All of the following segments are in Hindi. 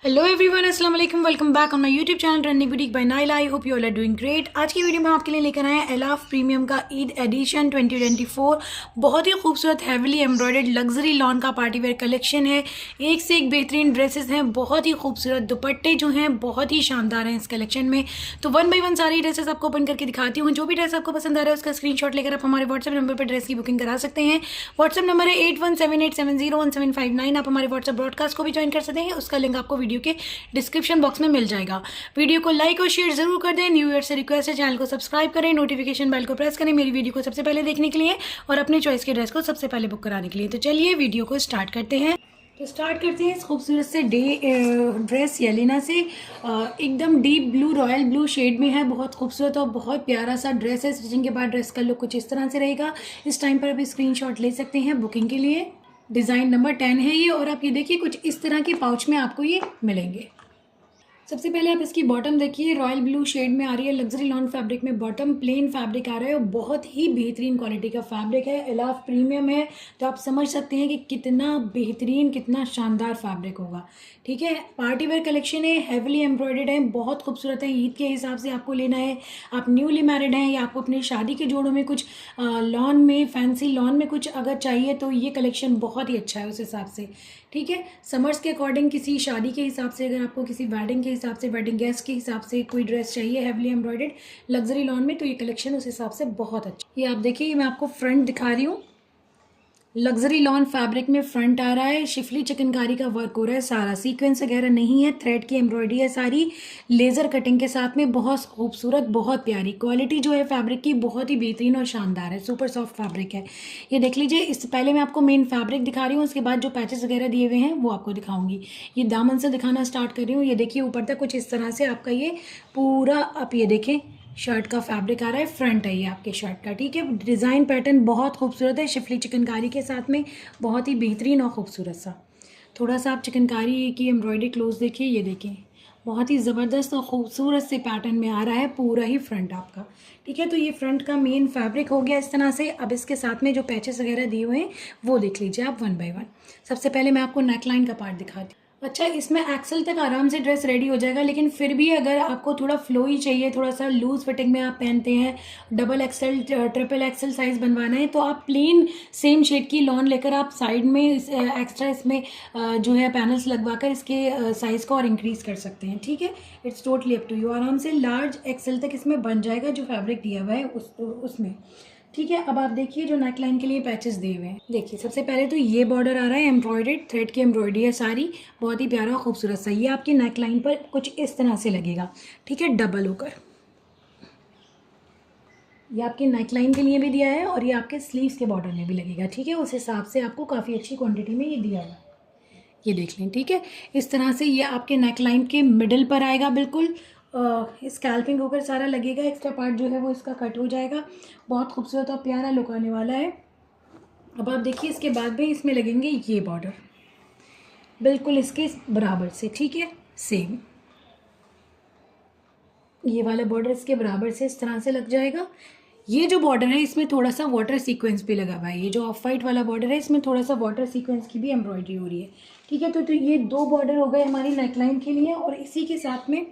हेलो एवरीवन, अस्सलाम वालेकुम, welcome back on my YouTube channel trending boutique by Naila. I hope you all are doing great. आज की वीडियो में आपके लिए लेकर आए हैं एलाफ प्रीमियम का ईद एडिशन 2024। बहुत ही खूबसूरत हैवीली एम्ब्रॉयडर्ड लग्जरी लॉन का पार्टी वेयर कलेक्शन है। एक से एक बेहतरीन ड्रेसेस हैं, बहुत ही खूबसूरत दुपट्टे जो हैं बहुत ही शानदार हैं इस कलेक्शन में। तो वन बाई वन सारी ड्रेसेस आपको ओपन करके दिखाती हूँ। जो भी ड्रेस आपको पसंद आ रहा है उसका स्क्रीनशॉट लेकर आप हमारे व्हाट्सएप नंबर पर ड्रेस की बुकिंग करा सकते हैं। व्हाट्सएप नंबर है 8178701759। आप हमारे व्हाट्सएप ब्रॉडकास्ट को भी ज्वाइन कर सकते हैं, उसका लिंक आपको वीडियो के डिस्क्रिप्शन बॉक्स में मिल जाएगा। वीडियो को लाइक और शेयर जरूर कर दें। न्यू ईयर से रिक्वेस्ट है, चैनल को सब्सक्राइब करें, नोटिफिकेशन बेल को प्रेस करें मेरी वीडियो को सबसे पहले देखने के लिए और अपने चॉइस के ड्रेस को सबसे पहले बुक कराने के लिए। तो चलिए वीडियो को स्टार्ट करते हैं। तो स्टार्ट करते हैं इस खूबसूरत से ड्रेस येलिना से। एकदम deep blue royal blue shade में है, बहुत खूबसूरत और बहुत प्यारा सा ड्रेस है। स्टिचिंग के बाद ड्रेस का लुक कुछ इस तरह से रहेगा। इस टाइम पर अभी स्क्रीनशॉट ले सकते हैं बुकिंग के लिए। डिज़ाइन नंबर 10 है ये, और आप ये देखिए कुछ इस तरह के पाउच में आपको ये मिलेंगे। सबसे पहले आप इसकी बॉटम देखिए, रॉयल ब्लू शेड में आ रही है, लग्जरी लॉन फैब्रिक में बॉटम प्लेन फैब्रिक आ रहा है और बहुत ही बेहतरीन क्वालिटी का फैब्रिक है। एलाफ प्रीमियम है तो आप समझ सकते हैं कि कितना बेहतरीन, कितना शानदार फैब्रिक होगा। ठीक है, पार्टी वेयर कलेक्शन है, हैवीली एम्ब्रॉयडर्ड है, बहुत खूबसूरत है। ईद के हिसाब से आपको लेना है, आप न्यूली मैरिड हैं या आपको अपनी शादी के जोड़ों में कुछ लॉन में, फैंसी लॉन में कुछ अगर चाहिए तो ये कलेक्शन बहुत ही अच्छा है उस हिसाब से। ठीक है, समर्स के अकॉर्डिंग, किसी शादी के हिसाब से, अगर आपको किसी वेडिंग के हिसाब से, वेडिंग गेस्ट के हिसाब से कोई ड्रेस चाहिए हैवीली एम्ब्रॉयडर्ड लग्जरी लॉन में, तो ये कलेक्शन उस हिसाब से बहुत अच्छा। ये आप देखिए, मैं आपको फ्रंट दिखा रही हूँ। लग्जरी लॉन फैब्रिक में फ्रंट आ रहा है, शिफली चिकनकारी का वर्क हो रहा है, सारा सीक्वेंस वगैरह नहीं है, थ्रेड की एम्ब्रॉयडरी है सारी, लेज़र कटिंग के साथ में, बहुत खूबसूरत, बहुत प्यारी क्वालिटी जो है फैब्रिक की, बहुत ही बेहतरीन और शानदार है, सुपर सॉफ्ट फैब्रिक है। ये देख लीजिए, इससे पहले मैं आपको मेन फैब्रिक दिखा रही हूँ, उसके बाद जो पैचेस वगैरह दिए हुए हैं वो आपको दिखाऊंगी। ये दामन से दिखाना स्टार्ट कर रही हूँ। ये देखिए ऊपर तक कुछ इस तरह से आपका ये पूरा, आप ये देखें, शर्ट का फैब्रिक आ रहा है, फ्रंट है ये आपके शर्ट का। ठीक है, डिज़ाइन पैटर्न बहुत खूबसूरत है, शिफली चिकनकारी के साथ में, बहुत ही बेहतरीन और खूबसूरत सा। थोड़ा सा आप चिकनकारी की एम्ब्रॉयडरी क्लोज देखिए, ये देखें, बहुत ही ज़बरदस्त और ख़ूबसूरत से पैटर्न में आ रहा है पूरा ही फ्रंट आपका। ठीक है, तो ये फ्रंट का मेन फैब्रिक हो गया इस तरह से। अब इसके साथ में जो पैचेस वगैरह दिए हुए हैं वो देख लीजिए आप वन बाय वन। सबसे पहले मैं आपको नेकलाइन का पार्ट दिखाती हूँ। अच्छा, इसमें एक्सल तक आराम से ड्रेस रेडी हो जाएगा, लेकिन फिर भी अगर आपको थोड़ा फ्लोई चाहिए, थोड़ा सा लूज फिटिंग में आप पहनते हैं, double axle, triple XL size बनवाना है, तो आप प्लेन सेम शेड की लॉन लेकर आप साइड में एक्स्ट्रा इसमें जो है पैनल्स लगवाकर इसके साइज़ को और इंक्रीज़ कर सकते हैं। ठीक है, it's totally up to you. आराम से लार्ज एक्सल तक इसमें बन जाएगा जो फैब्रिक दिया हुआ है उसमें। ठीक है, अब आप देखिए जो नेकलाइन के लिए पैचेस दिए हुए हैं। देखिए सबसे पहले तो ये बॉर्डर आ रहा है, एम्ब्रॉयडर्ड थ्रेड की एम्ब्रॉयडरी है सारी, बहुत ही प्यारा खूबसूरत सा। ये आपकी नेकलाइन पर कुछ इस तरह से लगेगा। ठीक है, डबल होकर ये आपके नेकलाइन के लिए भी दिया है और ये आपके स्लीव्स के बॉर्डर में भी लगेगा। ठीक है, उस हिसाब से आपको काफ़ी अच्छी क्वांटिटी में ये दिया है, ये देख लें। ठीक है, इस तरह से ये आपके नेकलाइन के मिडल पर आएगा, बिल्कुल स्कैल्पिंग होकर सारा लगेगा। एक्स्ट्रा पार्ट जो है वो इसका कट हो जाएगा। बहुत खूबसूरत और प्यारा लुक आने वाला है। अब आप देखिए, इसके बाद भी इसमें लगेंगे ये बॉर्डर बिल्कुल इसके बराबर से। ठीक है, सेम ये वाला बॉर्डर इसके बराबर से इस तरह से लग जाएगा। ये जो बॉर्डर है इसमें थोड़ा सा वाटर सीक्वेंस भी लगा हुआ है। ये जो ऑफ वाइट वाला बॉर्डर है इसमें थोड़ा सा वाटर सीक्वेंस की भी एम्ब्रॉयडरी हो रही है। ठीक है, तो ये दो बॉर्डर हो गए हमारी नेकलाइन के लिए, और इसी के साथ में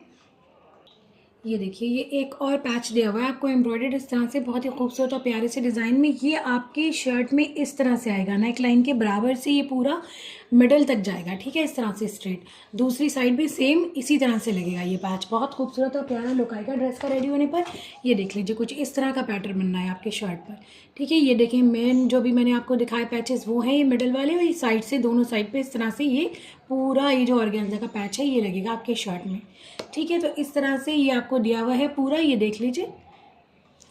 ये देखिए ये एक और पैच दिया हुआ है आपको एम्ब्रॉयडर्ड इस तरह से, बहुत ही खूबसूरत और प्यारे से डिज़ाइन में। ये आपके शर्ट में इस तरह से आएगा, नेक लाइन के बराबर से ये पूरा मिडल तक जाएगा। ठीक है, इस तरह से स्ट्रेट। दूसरी साइड भी सेम इसी तरह से लगेगा ये पैच, बहुत खूबसूरत और प्यारा लुक आएगा ड्रेस का रेडी होने पर। ये देख लीजिए कुछ इस तरह का पैटर्न बनना है आपके शर्ट पर। ठीक है, ये देखें मेन जो भी मैंने आपको दिखाए पैचेस वो हैं ये मिडल वाले, और ये साइड से, दोनों साइड पे इस तरह से ये पूरा ये जो ऑर्गेन्जा का पैच है ये लगेगा आपके शर्ट में। ठीक है, तो इस तरह से ये आपको दिया हुआ है पूरा, ये देख लीजिए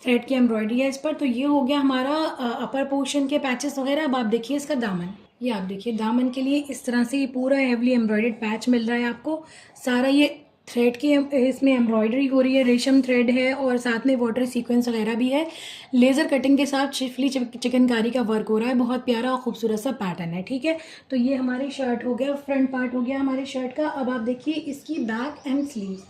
थ्रेड की एम्ब्रॉयडरी है इस पर। तो ये हो गया हमारा अपर पोर्शन के पैचेस वगैरह। अब आप देखिए इसका दामन, ये आप देखिए दामन के लिए इस तरह से ये पूरा हेवली एम्ब्रॉयडर्ड पैच मिल रहा है आपको सारा। ये थ्रेड की इसमें एम्ब्रॉयडरी हो रही है, रेशम थ्रेड है और साथ में वाटर सीक्वेंस वगैरह भी है। लेज़र कटिंग के साथ शिफली चिकनकारी का वर्क हो रहा है, बहुत प्यारा और खूबसूरत सा पैटर्न है। ठीक है, तो ये हमारी शर्ट हो गया, फ्रंट पार्ट हो गया हमारे शर्ट का। अब आप देखिए इसकी बैक एंड स्लीव्स,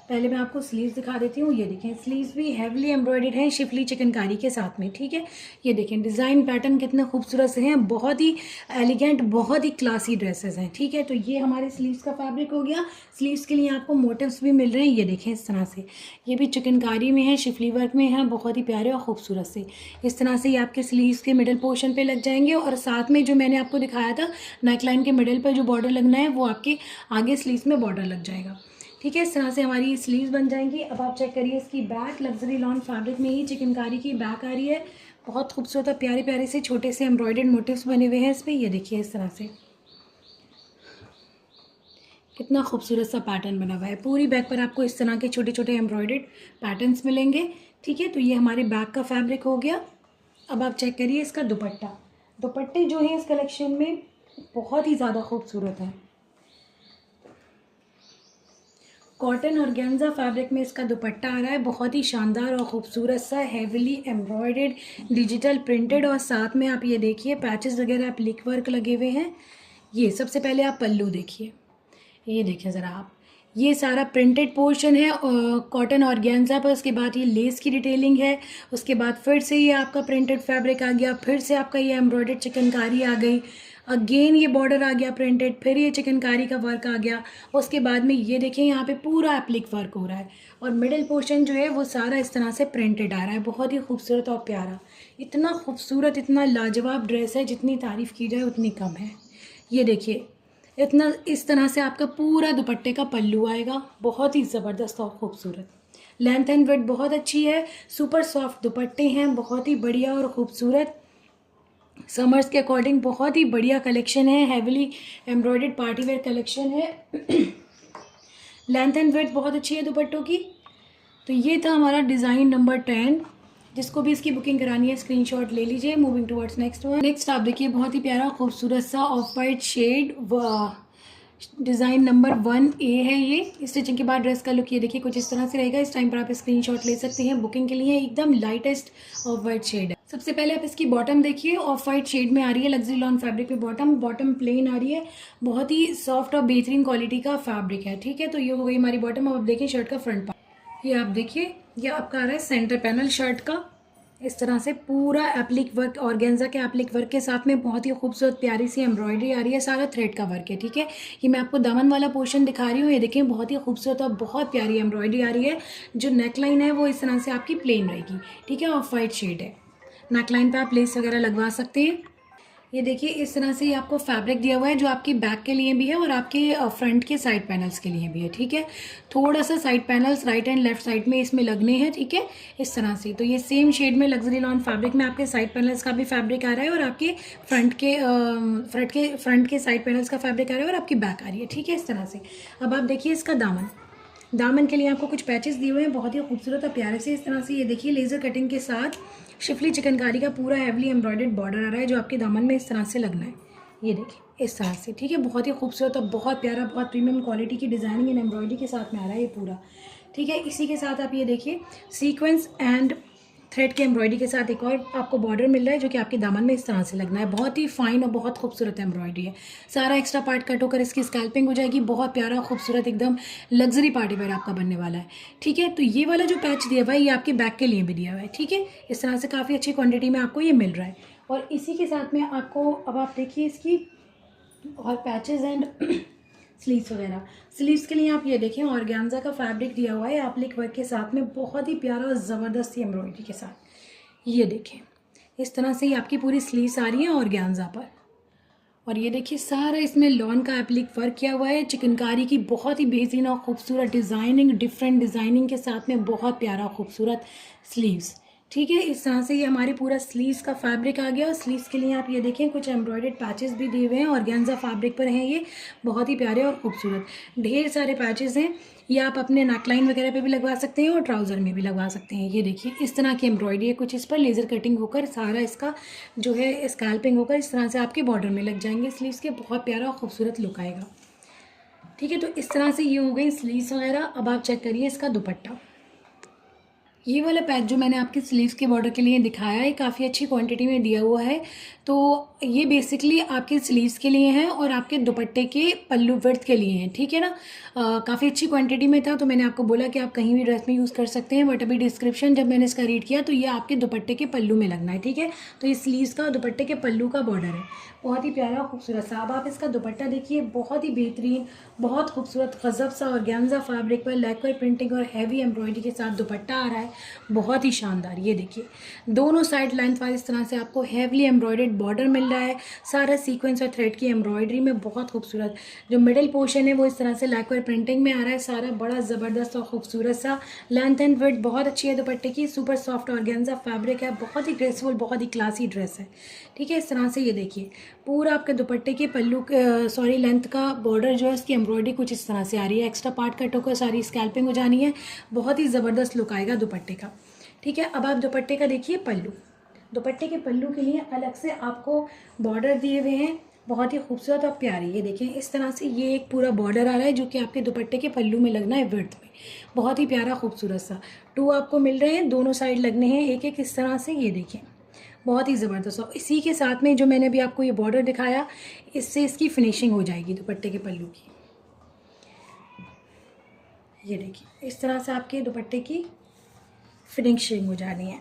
पहले मैं आपको स्लीव्स दिखा देती हूँ। ये देखें, स्लीव्स भी हैवीली एम्ब्रॉयडर्ड हैं शिफली चिकनकारी के साथ में, ठीक है। ये देखें डिज़ाइन पैटर्न कितने खूबसूरत से हैं, बहुत ही एलिगेंट, बहुत ही क्लासी ड्रेसेस हैं, ठीक है। तो ये हमारे स्लीव्स का फैब्रिक हो गया। स्लीव्स के लिए आपको मोटिव्स भी मिल रहे हैं, ये देखें इस तरह से। ये भी चिकनकारी में है, शिफली वर्क में है, बहुत ही प्यारे और खूबसूरत से। इस तरह से ये आपके स्लीव्स के मिडल पोर्शन पे लग जाएंगे और साथ में जो मैंने आपको दिखाया था नेकलाइन के मिडल पर जो बॉर्डर लगना है वो आपके आगे स्लीव्स में बॉर्डर लग जाएगा, ठीक है। इस तरह से हमारी स्लीव्स बन जाएंगी। अब आप चेक करिए इसकी बैक, लग्जरी लॉन फैब्रिक में ही चिकनकारी की बैक आ रही है, बहुत खूबसूरत और प्यारे प्यारे से छोटे से एम्ब्रॉयडर्ड मोटिव्स बने हुए हैं इस पर। ये देखिए इस तरह से कितना खूबसूरत सा पैटर्न बना हुआ है। पूरी बैक पर आपको इस तरह के छोटे छोटे एम्ब्रॉयडर्ड पैटर्न्स मिलेंगे, ठीक है। तो ये हमारे बैक का फैब्रिक हो गया। अब आप चेक करिए इसका दुपट्टा। दुपट्टे जो हैं इस कलेक्शन में बहुत ही ज़्यादा खूबसूरत है। कॉटन और ऑर्गेन्जा फैब्रिक में इसका दुपट्टा आ रहा है, बहुत ही शानदार और ख़ूबसूरत सा, हेविली एम्ब्रॉयडर्ड डिजिटल प्रिंटेड, और साथ में आप ये देखिए पैचेस वगैरह प्लिक वर्क लगे हुए हैं। ये सबसे पहले आप पल्लू देखिए, ये देखिए ज़रा आप, ये सारा प्रिंटेड पोर्शन है कॉटन ऑर्गेन्जा पर। उसके बाद ये लेस की डिटेलिंग है, उसके बाद फिर से ये आपका प्रिंटेड फैब्रिक आ गया, फिर से आपका ये एम्ब्रॉयडर्ड चिकनकारी आ गई, अगेन ये बॉर्डर आ गया प्रिंटेड, फिर ये चिकनकारी का वर्क आ गया। उसके बाद में ये देखें यहाँ पे पूरा एप्लिक वर्क हो रहा है और मिडिल पोर्शन जो है वो सारा इस तरह से प्रिंटेड आ रहा है, बहुत ही खूबसूरत और प्यारा। इतना खूबसूरत, इतना लाजवाब ड्रेस है, जितनी तारीफ़ की जाए उतनी कम है। ये देखिए इतना इस तरह से आपका पूरा दुपट्टे का पल्लू आएगा, बहुत ही ज़बरदस्त और ख़ूबसूरत। लेंथ एंड विड्थ बहुत अच्छी है, सुपर सॉफ्ट दुपट्टे हैं, बहुत ही बढ़िया और ख़ूबसूरत। समर्स के अकॉर्डिंग बहुत ही बढ़िया कलेक्शन है, heavily embroidered party wear collection है। लेंथ एंड विड्थ बहुत अच्छी है दुपट्टों की। तो ये था हमारा डिज़ाइन नंबर 10। जिसको भी इसकी बुकिंग करानी है स्क्रीनशॉट ले लीजिए। Moving towards next one. Next आप देखिए बहुत ही प्यारा खूबसूरत सा off white shade, design number 1A है ये। स्टिचिंग के बाद ड्रेस का लुक ये देखिए कुछ इस तरह से रहेगा। इस टाइम पर आप स्क्रीनशॉट ले सकते हैं बुकिंग के लिए। एकदम लाइटेस्ट ऑफ वाइट शेड है। सबसे पहले आप इसकी बॉटम देखिए, ऑफ वाइट शेड में आ रही है, लग्जरी लॉन फैब्रिक में बॉटम प्लेन आ रही है, बहुत ही सॉफ्ट और बेहतरीन क्वालिटी का फैब्रिक है, ठीक है। तो ये हो गई हमारी बॉटम। अब आप देखिए शर्ट का फ्रंट पार्ट, ये आप देखिए, ये आपका आ रहा है सेंटर पैनल शर्ट का, इस तरह से पूरा एप्लिक वर्क, ऑर्गेन्जा के एप्लिक वर्क के साथ में बहुत ही खूबसूरत प्यारी सी एम्ब्रॉयडरी आ रही है, सारा थ्रेड का वर्क है, ठीक है। ये मैं आपको दामन वाला पोर्शन दिखा रही हूँ, ये देखिए बहुत ही खूबसूरत और बहुत प्यारी एम्ब्रॉयडरी आ रही है। जो नेकलाइन है वो इस तरह से आपकी प्लेन रहेगी, ठीक है, ऑफ वाइट शेड है। नेकलाइन पे आप लेस वगैरह लगवा सकते हैं। ये देखिए इस तरह से ये आपको फैब्रिक दिया हुआ है जो आपकी बैक के लिए भी है और आपके फ्रंट के साइड पैनल्स के लिए भी है, ठीक है। थोड़ा सा side panels right and left side में इसमें लगने हैं, ठीक है, इस तरह से। तो ये सेम शेड में लग्जरी लॉन फैब्रिक में आपके साइड पैनल्स का भी फैब्रिक आ रहा है और आपके फ्रंट के साइड पैनल्स का फैब्रिक आ रहा है और आपकी बैक आ रही है, ठीक है, इस तरह से। अब आप देखिए इसका दामन के लिए आपको कुछ पैचेस दिए हुए हैं बहुत ही खूबसूरत और प्यारे से, इस तरह से। ये देखिए लेज़र कटिंग के साथ शिफली चिकनकारी का पूरा हैवली एम्ब्रॉयडर्ड बॉर्डर आ रहा है जो आपके दामन में इस तरह से लगना है। ये देखिए इस तरह से, ठीक है, बहुत ही खूबसूरत और बहुत प्यारा, बहुत प्रीमियम क्वालिटी की डिज़ाइनिंग एंड एम्ब्रॉयडरी के साथ में आ रहा है ये पूरा, ठीक है। इसी के साथ आप ये देखिए सीक्वेंस एंड थ्रेड के एम्ब्रॉयडरी के साथ एक और आपको बॉर्डर मिल रहा है जो कि आपके दामन में इस तरह से लगना है। बहुत ही फाइन और बहुत खूबसूरत एम्ब्रॉयडरी है। सारा एक्स्ट्रा पार्ट कट होकर इसकी स्कैल्पिंग हो जाएगी। बहुत प्यारा खूबसूरत एकदम लग्जरी पार्टी वेयर आपका बनने वाला है, ठीक है। तो ये वाला जो पैच दिया हुआ है ये आपके बैक के लिए भी दिया हुआ है, ठीक है। इस तरह से काफ़ी अच्छी क्वान्टिटी में आपको ये मिल रहा है। और इसी के साथ में आपको अब आप देखिए इसकी और पैचेज एंड स्लीव्स वगैरह। स्लीव्स के लिए आप ये देखें ऑर्गेन्जा का फैब्रिक दिया हुआ है एप्लिक वर्क के साथ में, बहुत ही प्यारा और ज़बरदस्त एम्ब्रॉयडरी के साथ। ये देखें इस तरह से ये आपकी पूरी स्लीव्स आ रही हैं ऑर्गेन्जा पर। और ये देखिए सारा इसमें लॉन का एप्लिक वर्क किया हुआ है चिकनकारी की, बहुत ही बेहतरीन और खूबसूरत डिज़ाइनिंग, डिफरेंट डिज़ाइनिंग के साथ में बहुत प्यारा खूबसूरत स्लीव्स, ठीक है। इस तरह से ये हमारे पूरा स्लीव्स का फैब्रिक आ गया। और स्लीव्स के लिए आप ये देखें कुछ एम्ब्रॉयडर्ड पैचेस भी दिए हुए हैं, ऑर्गेन्जा फैब्रिक पर हैं ये, बहुत ही प्यारे और खूबसूरत ढेर सारे पैचेस हैं। ये आप अपने नेकलाइन वगैरह पे भी लगवा सकते हैं और ट्राउज़र में भी लगवा सकते हैं। ये देखिए इस तरह की एम्ब्रॉयडरी है, कुछ इस पर लेज़र कटिंग होकर सारा इसका जो है स्कैल्पिंग होकर इस तरह से आपके बॉर्डर में लग जाएंगे स्लीव्स के, बहुत प्यारा और खूबसूरत लुक आएगा, ठीक है। तो इस तरह से ये हो गई स्लीव्स वगैरह। अब आप चेक करिए इसका दुपट्टा। ये वाला पैच जो मैंने आपके स्लीव्स के बॉर्डर के लिए दिखाया है काफ़ी अच्छी क्वांटिटी में दिया हुआ है। तो ये बेसिकली आपके स्लीव्स के लिए है और आपके दुपट्टे के पल्लू वर्थ के लिए हैं, ठीक है ना। काफ़ी अच्छी क्वांटिटी में था तो मैंने आपको बोला कि आप कहीं भी ड्रेस में यूज़ कर सकते हैं, बट अभी डिस्क्रिप्शन जब मैंने इसका रीड किया तो ये आपके दुपट्टे के पल्लू में लगना है, ठीक है। तो ये स्लीव्स का दुपट्टे के पल्लू का बॉर्डर है, बहुत ही प्यारा खूबसूरत सा। अब आप इसका दुपट्टा देखिए, बहुत ही बेहतरीन, बहुत खूबसूरत गजब सा और ऑर्गेन्जा फैब्रिक पर लैक्वे प्रिंटिंग और हैवी एम्ब्रॉयडरी के साथ दुपट्टा आ रहा है, बहुत ही शानदार। ये देखिए दोनों साइड लेंथ वाइज इस तरह से आपको हैवली एम्ब्रॉयडर्ड बॉर्डर मिल रहा है, सारा सीक्वेंस और थ्रेड की एम्ब्रॉयडरी में बहुत खूबसूरत। जो मिडिल पोर्शन है वो इस तरह से लैक्वे प्रिंटिंग में आ रहा है, सारा बड़ा ज़बरदस्त और खूबसूरत सा। लेंथ एंड विड्थ बहुत अच्छी है दुपट्टे की, सुपर सॉफ्ट ऑर्गेन्जा फैब्रिक है, बहुत ही ग्रेसफुल, बहुत ही क्लासी ड्रेस है, ठीक है। इस तरह से ये देखिए पूरा आपके दुपट्टे के पल्लू सॉरी लेंथ का बॉर्डर जो है उसकी एम्ब्रॉयडरी कुछ इस तरह से आ रही है, एक्स्ट्रा पार्ट कट होकर सारी स्कैल्पिंग हो जानी है, बहुत ही ज़बरदस्त लुक आएगा दुपट्टे का, ठीक है। अब आप दुपट्टे का देखिए पल्लू, दुपट्टे के पल्लू के लिए अलग से आपको बॉर्डर दिए हुए हैं, बहुत ही खूबसूरत और प्यारी। ये देखें इस तरह से ये एक पूरा बॉर्डर आ रहा है जो कि आपके दुपट्टे के पल्लू में लगना है विड्थ में, बहुत ही प्यारा खूबसूरत सा। 2 आपको मिल रहे हैं, दोनों साइड लगने हैं एक एक इस तरह से, ये देखें बहुत ही ज़बरदस्त। और इसी के साथ में जो मैंने अभी आपको ये बॉर्डर दिखाया, इससे इसकी फिनिशिंग हो जाएगी दुपट्टे के पल्लू की। ये देखिए इस तरह से आपके दुपट्टे की फिनिशिंग हो जानी है,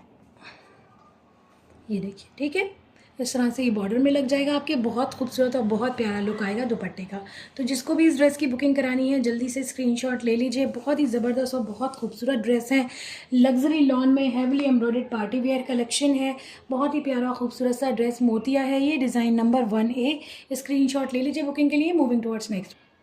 ये देखिए, ठीक है। इस तरह से ये बॉर्डर में लग जाएगा आपके, बहुत खूबसूरत और बहुत प्यारा लुक आएगा दुपट्टे का। तो जिसको भी इस ड्रेस की बुकिंग करानी है जल्दी से स्क्रीनशॉट ले लीजिए, बहुत ही ज़बरदस्त और बहुत खूबसूरत ड्रेस है। लग्जरी लॉन में heavily embroidered party wear collection है, बहुत ही प्यारा खूबसूरत सा ड्रेस मोतिया है ये, डिज़ाइन नंबर 1A। स्क्रीनशॉट ले लीजिए बुकिंग के लिए। मूविंग टुवर्ड्स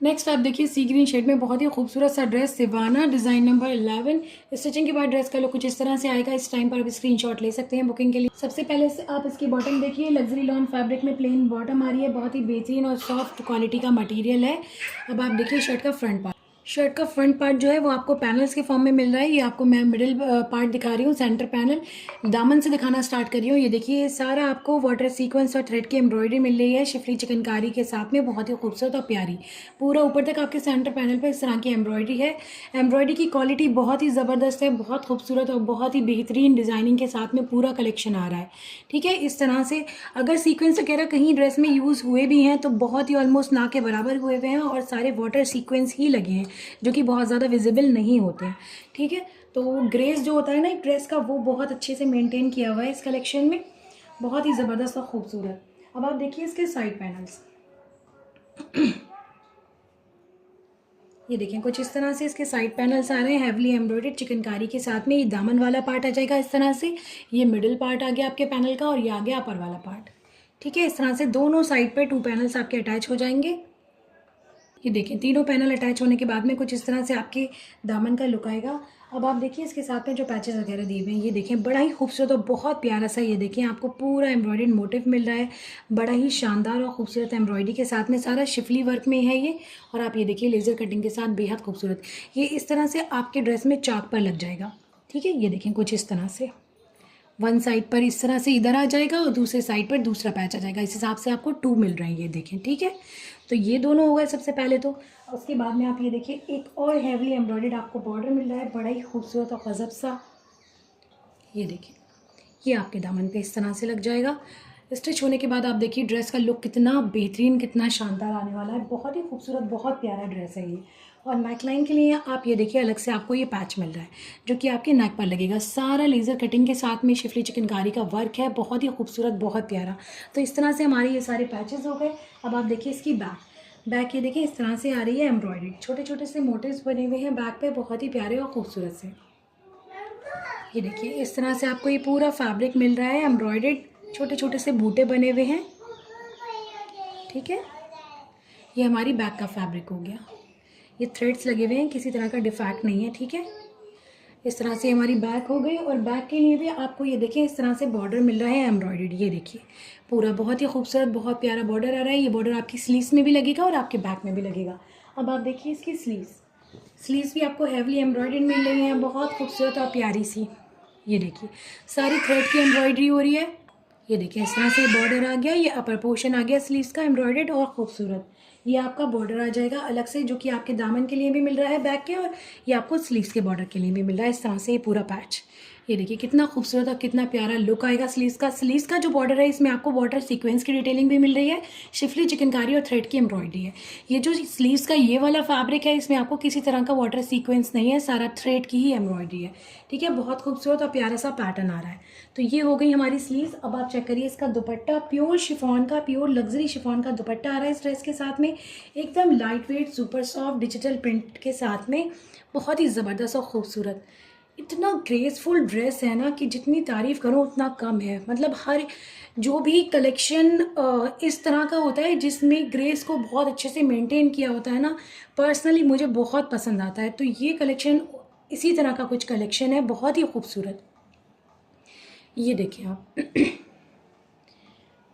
नेक्स्ट आप देखिए सी ग्रीन शेड में बहुत ही खूबसूरत सा dress Siwana, design number 11। Stitching के बाद ड्रेस का लुक कुछ इस तरह से आएगा। इस टाइम पर आप स्क्रीनशॉट ले सकते हैं बुकिंग के लिए। सबसे पहले से आप इसकी बॉटम देखिए, लग्जरी लॉन फैब्रिक में प्लेन बॉटम आ रही है, बहुत ही बेहतरीन और सॉफ्ट क्वालिटी का मटेरियल है। अब आप देखिए शर्ट का फ्रंट पार्ट, शर्ट का फ्रंट पार्ट जो है वो आपको पैनल्स के फॉर्म में मिल रहा है। ये आपको मैं मिडिल पार्ट दिखा रही हूँ, सेंटर पैनल। दामन से दिखाना स्टार्ट कर रही हूँ। ये देखिए सारा आपको वाटर सीक्वेंस और थ्रेड की एम्ब्रॉयडरी मिल रही है शिफली चिकनकारी के साथ में, बहुत ही खूबसूरत और प्यारी। पूरा ऊपर तक आपके सेंटर पैनल पर इस तरह की एम्ब्रॉयडरी है। एम्ब्रॉयडरी की क्वालिटी बहुत ही ज़बरदस्त है, बहुत खूबसूरत और बहुत ही बेहतरीन डिज़ाइनिंग के साथ में पूरा कलेक्शन आ रहा है, ठीक है। इस तरह से अगर सीक्वेंस वगैरह कहीं ड्रेस में यूज़ हुए भी हैं तो बहुत ही ऑलमोस्ट ना के बराबर हुए हुए हैं, और सारे वाटर सीक्वेंस ही लगे हैं जो कि बहुत ज़्यादा विजिबल नहीं होते हैं, ठीक है। तो ग्रेस जो होता है ना एक ड्रेस का, वो बहुत अच्छे से मेंटेन किया हुआ है इस कलेक्शन में, बहुत ही ज़बरदस्त और खूबसूरत। अब आप देखिए इसके साइड पैनल्स, ये देखें कुछ इस तरह से इसके साइड पैनल्स आ रहे हैं, हैवली एम्ब्रॉयडर्ड चिकनकारी के साथ में। ये दामन वाला पार्ट आ जाएगा इस तरह से, ये मिडिल पार्ट आ गया आपके पैनल का, और ये आ गया अपर वाला पार्ट, ठीक है। इस तरह से दोनों साइड पे 2 पैनल्स आपके अटैच हो जाएंगे। ये देखें तीनों पैनल अटैच होने के बाद में कुछ इस तरह से आपके दामन का लुक आएगा। अब आप देखिए इसके साथ में जो पैचेस वगैरह दिए हुए हैं, ये देखें बड़ा ही खूबसूरत और बहुत प्यारा सा, ये देखें आपको पूरा एम्ब्रॉयडर्ड मोटिव मिल रहा है, बड़ा ही शानदार और खूबसूरत एम्ब्रॉयडरी के साथ में, सारा शिफली वर्क में है ये। और आप ये देखिए लेज़र कटिंग के साथ बेहद खूबसूरत, ये इस तरह से आपके ड्रेस में चाक पर लग जाएगा, ठीक है। ये देखें कुछ इस तरह से वन साइड पर इस तरह से इधर आ जाएगा और दूसरे साइड पर दूसरा पैच आ जाएगा, इस हिसाब से आपको 2 मिल रहे हैं, ये देखें, ठीक है। तो ये दोनों हो गए सबसे पहले तो। उसके बाद में आप ये देखिए एक और हैवली एम्ब्रॉयडर्ड आपको बॉर्डर मिल रहा है, बड़ा ही खूबसूरत और गजब सा। ये देखिए ये आपके दामन पे इस तरह से लग जाएगा। स्टिच होने के बाद आप देखिए ड्रेस का लुक कितना बेहतरीन, कितना शानदार आने वाला है, बहुत ही खूबसूरत, बहुत प्यारा ड्रेस है ये। और नेकलाइन के लिए आप ये देखिए अलग से आपको ये पैच मिल रहा है जो कि आपके नेक पर लगेगा, सारा लेज़र कटिंग के साथ में शिफली चिकनकारी का वर्क है, बहुत ही खूबसूरत, बहुत प्यारा। तो इस तरह से हमारे ये सारे पैचेस हो गए। अब आप देखिए इसकी बैक ये देखिए इस तरह से आ रही है एम्ब्रॉयडरी, छोटे छोटे से मोटिव्स बने हुए हैं बैक पे, बहुत ही प्यारे और खूबसूरत से। ये देखिए इस तरह से आपको ये पूरा फैब्रिक मिल रहा है एम्ब्रॉयडर्ड, छोटे छोटे से बूटे बने हुए हैं, ठीक है। ये हमारी बैक का फैब्रिक हो गया, ये थ्रेड्स लगे हुए हैं, किसी तरह का डिफेक्ट नहीं है, ठीक है। इस तरह से हमारी बैक हो गई। और बैक के लिए भी आपको ये देखिए इस तरह से बॉर्डर मिल रहा है एम्ब्रॉयडर्ड, ये देखिए पूरा बहुत ही खूबसूरत, बहुत प्यारा बॉर्डर आ रहा है। ये बॉर्डर आपकी स्लीव्स में भी लगेगा और आपके बैक में भी लगेगा। अब आप देखिए इसकी स्लीव्स भी आपको हैवली एम्ब्रॉयडर्ड मिल रही हैं, बहुत खूबसूरत और प्यारी सी। ये देखिए सारी थ्रेड की एम्ब्रॉयडरी हो रही है, ये देखिए इस तरह से बॉर्डर आ गया, ये अपर पोर्शन आ गया स्लीव्स का एम्ब्रॉयडर्ड और खूबसूरत। ये आपका बॉर्डर आ जाएगा अलग से, जो कि आपके दामन के लिए भी मिल रहा है बैक के, और ये आपको स्लीव्स के बॉर्डर के लिए भी मिल रहा है इस तरह से ये पूरा पैच। ये देखिए कितना खूबसूरत और कितना प्यारा लुक आएगा स्लीव्स का। स्लीव्स का जो बॉर्डर है इसमें आपको बॉर्डर सीक्वेंस की डिटेलिंग भी मिल रही है, शिफली चिकनकारी और थ्रेड की एम्ब्रॉयडरी है। ये जो स्लीव्स का ये वाला फैब्रिक है इसमें आपको किसी तरह का वाटर सीक्वेंस नहीं है, सारा थ्रेड की ही एम्ब्रॉयडरी है। ठीक है, बहुत खूबसूरत और प्यारा सा पैटर्न आ रहा है। तो ये हो गई हमारी स्लीव्स। अब आप चेक करिए इसका दुपट्टा, प्योर शिफॉन का, प्योर लग्जरी शिफॉन का दुपट्टा आ रहा है इस ड्रेस के साथ में, एकदम light weight super soft digital print के साथ में, बहुत ही ज़बरदस्त और खूबसूरत। इतना ग्रेसफुल ड्रेस है ना कि जितनी तारीफ़ करो उतना कम है। मतलब हर जो भी कलेक्शन इस तरह का होता है जिसमें ग्रेस को बहुत अच्छे से मेंटेन किया होता है ना, पर्सनली मुझे बहुत पसंद आता है। तो ये कलेक्शन इसी तरह का कुछ कलेक्शन है, बहुत ही खूबसूरत। ये देखिए आप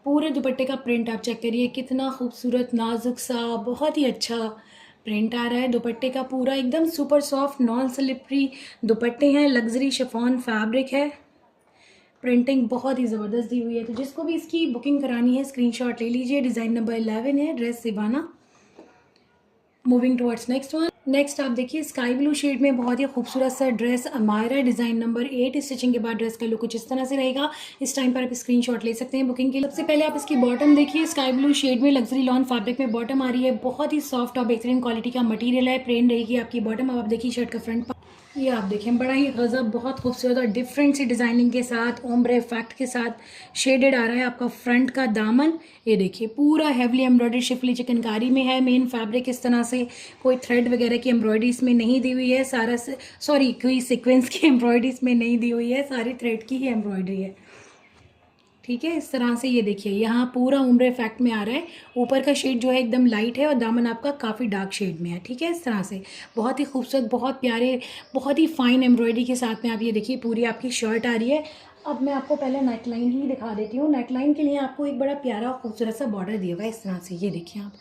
पूरे दुपट्टे का प्रिंट आप चेक करिए, कितना खूबसूरत नाजुक सा बहुत ही अच्छा प्रिंट आ रहा है दुपट्टे का। पूरा एकदम सुपर सॉफ्ट नॉन स्लिपरी दुपट्टे हैं, लग्जरी शिफॉन फैब्रिक है, प्रिंटिंग बहुत ही ज़बरदस्त दी हुई है। तो जिसको भी इसकी बुकिंग करानी है स्क्रीनशॉट ले लीजिए। डिज़ाइन नंबर 11 है, dress Siwana. Moving towards next one. Next आप देखिए स्काई ब्लू शेड में बहुत ही खूबसूरत सा dress Amayra, design number 8। Stitching के बाद ड्रेस का लुक कुछ इस तरह से रहेगा। इस टाइम पर आप स्क्रीनशॉट ले सकते हैं बुकिंग के लिए। सबसे पहले आप इसकी बॉटम देखिए, स्काई ब्लू शेड में लग्जरी लॉन फैब्रिक में बॉटम आ रही है, बहुत ही सॉफ्ट और बेहतरीन क्वालिटी का मटीरियल है, प्लेन रहेगी आपकी बॉटम। अब आप देखिए शर्ट का फ्रंट, ये आप देखें बड़ा ही गजब बहुत खूबसूरत और डिफरेंट सी डिज़ाइनिंग के साथ, ओम्ब्रे इफेक्ट के साथ शेडेड आ रहा है आपका फ्रंट का दामन। ये देखिए पूरा हैवली एम्ब्रॉयडरी शिफली चिकनकारी में है। मेन फैब्रिक इस तरह से, कोई थ्रेड वगैरह की एम्ब्रॉयडरी इसमें नहीं दी हुई है, सारा सॉरी कोई सीक्वेंस की एम्ब्रॉयडरी इसमें नहीं दी हुई है, सारी थ्रेड की ही एम्ब्रॉयडरी है। ठीक है, इस तरह से ये देखिए यहाँ पूरा उम्र इफेक्ट में आ रहा है। ऊपर का शेड जो है एकदम लाइट है और दामन आपका काफ़ी डार्क शेड में है। ठीक है, इस तरह से बहुत ही खूबसूरत, बहुत प्यारे, बहुत ही फाइन एम्ब्रॉयडरी के साथ में आप ये देखिए पूरी आपकी शर्ट आ रही है। अब मैं आपको पहले नेकलाइन ही दिखा देती हूँ। नेकलाइन के लिए आपको एक बड़ा प्यारा और खूबसूरत सा बॉर्डर दिया हुआ है इस तरह से। ये देखिए आप